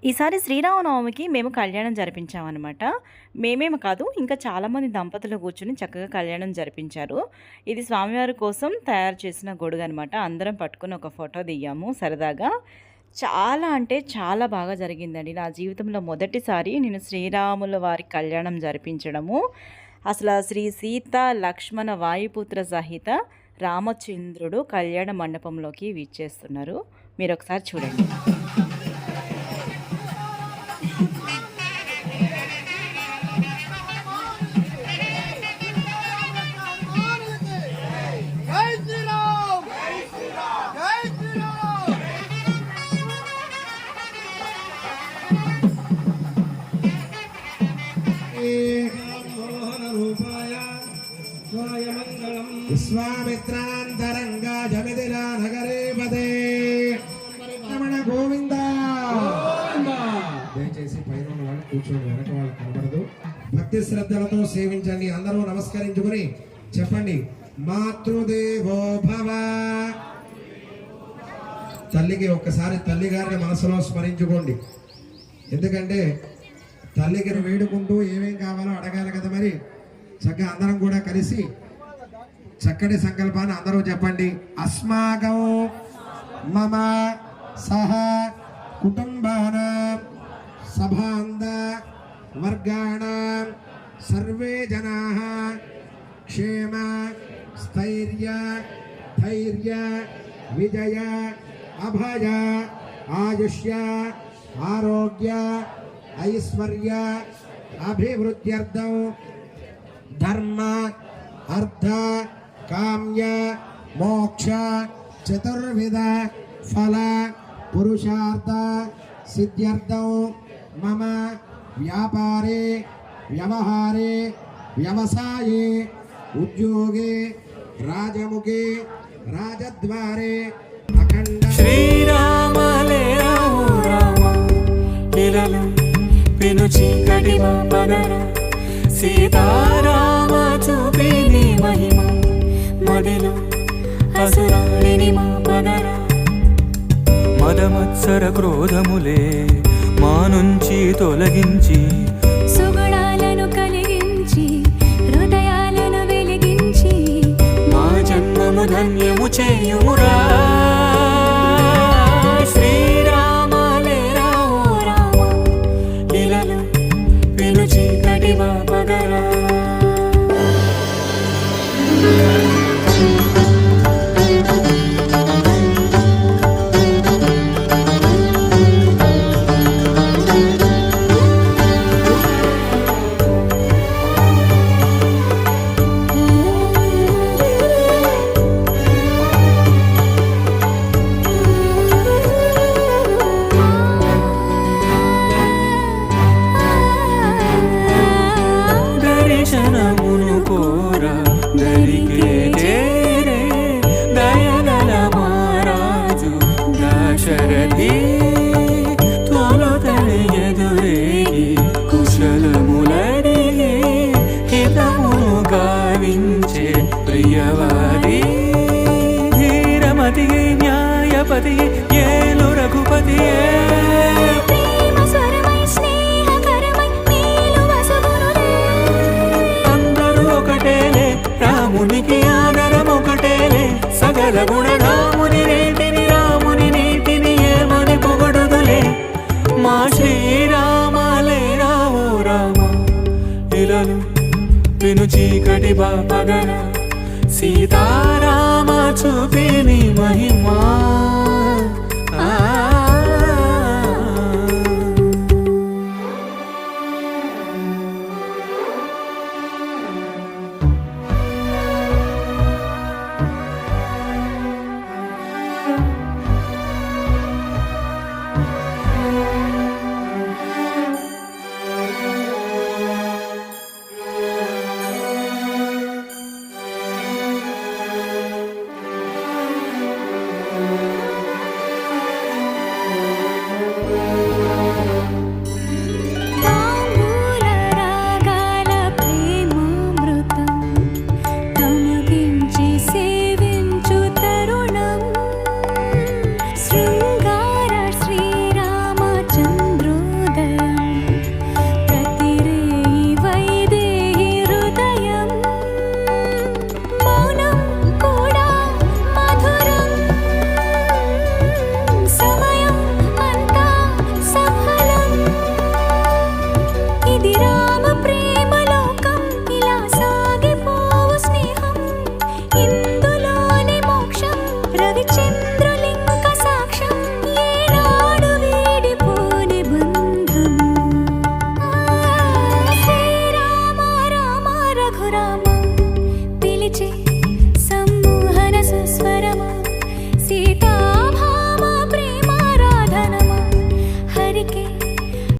ఈసారి శ్రీరామనవమికి మేము కళ్యాణం జరిపించామనమాట. మేమేమి కాదు, ఇంకా చాలామంది దంపతులు కూర్చొని చక్కగా కళ్యాణం జరిపించారు. ఇది స్వామివారి కోసం తయారు చేసిన గొడుగనమాట. అందరం పట్టుకొని ఒక ఫోటో దిగాము సరదాగా. చాలా అంటే చాలా బాగా జరిగిందండి. నా జీవితంలో మొదటిసారి నేను శ్రీరాముల వారి కళ్యాణం జరిపించడము. అసలు శ్రీ సీత లక్ష్మణ వాయుపుత్ర సహిత రామచంద్రుడు కళ్యాణ మండపంలోకి విచ్చేస్తున్నారు. మీరు ఒకసారి చూడండి. విశ్వామిత్రాంతరంగా జమిదిలా నగరే పదే రమణ గోవింద. దయచేసి పైన వాళ్ళు కూర్చొని వెనక వాళ్ళు కనబడదు. భక్తి శ్రద్ధలతో సేవించండి. అందరూ నమస్కరించుకుని చెప్పండి, మాతృదేవో భవ. తల్లికి ఒక్కసారి తల్లి గారిని మనసులో స్మరించుకోండి. ఎందుకంటే తల్లికి వేడుకుంటూ ఏమేం కావాలో అడగాలి కదా. మరి చక్కగా అందరం కూడా కలిసి చక్కటి సంకల్పాన్ని అందరూ చెప్పండి. అస్మాకం మమ సహ కుటుంబాన సభాంద వర్గాణ సర్వే జనా క్షేమ స్థైర్య ధైర్య విజయ అభయ ఆయుష్య ఆరోగ్య ఐశ్వర్య అభివృద్ధ్యర్థం ధర్మ అర్థ కామ్య మోక్ష చతుర్విధ ఫల పురుషార్థ సిద్ధ్యర్థం మమ వ్యాపారే వ్యవహారే వ్యవసాయే ఉద్యోగే రాజముఖే రాజద్వారే అఖండ శ్రీరామ లేరావు రామ ఇలలు పెను చీకటి పగర సీతారామ చూపిని మహిమ మదిలో అసురాలిని మా పగర మదమత్సర క్రోధములే మా నుంచి తొలగించి సుగుణాలను కలిగించి హృదయాలను వెలిగించి మా జన్మము ధన్యము చేయురా. శ్రీరామ లేరావు రామ ఇలలు పెను చీకటి పగరా. దర్శనమును కోరా దరికే చేరే దయగల మహారాజు దశరథి తొలతని ఎదురేగి కుశలములడిగి హితమును గావించే ప్రియవాది ధీరమతి న్యాయపతి ఏలు రఘుపతి ప్రేమ స్వరమై స్నేహకరమై మేలు వసగునులే. అందరూ ఒకటేలే రామునికి ఆదరం ఒకటేలే సకల గుణరాముని రేటిని రాముని నీటిని ఏమని పొగడుదులే. మా శ్రీరామ లేరావు రామ ఇలలు పెను చీకటి పగర సీతారామ చూపిని మహిమా.